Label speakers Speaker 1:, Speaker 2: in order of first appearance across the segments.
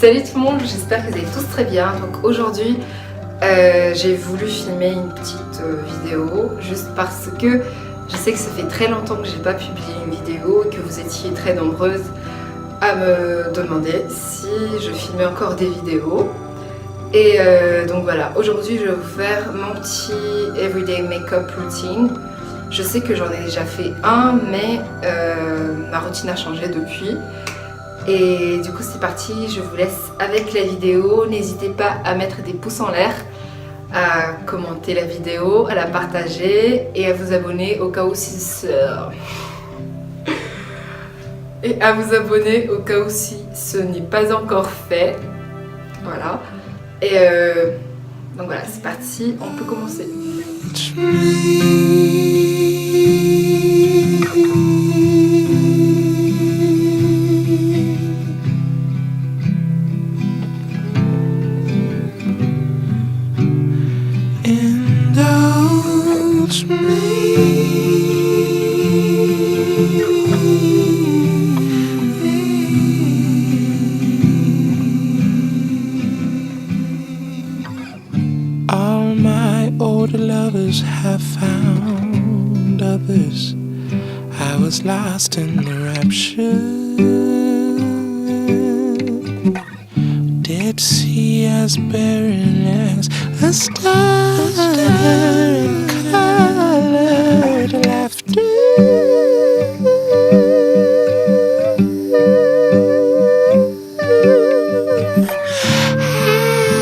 Speaker 1: Salut tout le monde, j'espère que vous allez tous très bien. Donc aujourd'hui, j'ai voulu filmer une petite vidéo juste parce que je sais que ça fait très longtemps que j'ai pas publié une vidéo et que vous étiez très nombreuses à me demander si je filmais encore des vidéos. Et donc voilà, aujourd'hui je vais vous faire mon petit everyday makeup routine. Je sais que j'en ai déjà fait un, mais ma routine a changé depuis. Et du coup c'est parti, je vous laisse avec la vidéo. N'hésitez pas à mettre des pouces en l'air, à commenter la vidéo, à la partager et à vous abonner au cas où si ce n'est pas encore fait. Voilà. Et donc voilà, c'est parti, on peut commencer.
Speaker 2: Indulge All my older lovers have found others. I was lost in the rapture. Dead sea as barren as a star in colored laughter.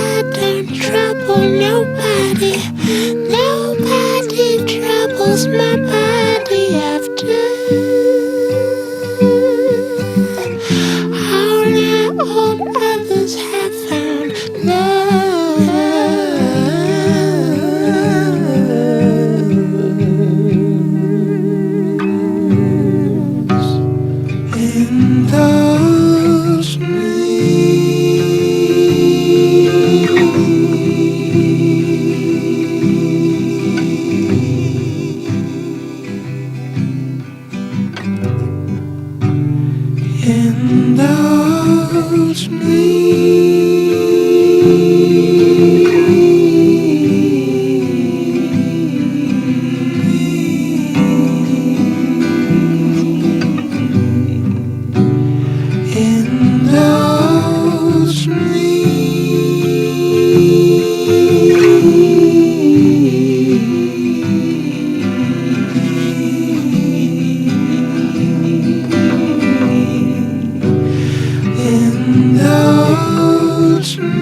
Speaker 2: I don't trouble nobody. Nobody troubles my body after. All others have found loves. Indulge Indulge Indulge Indulge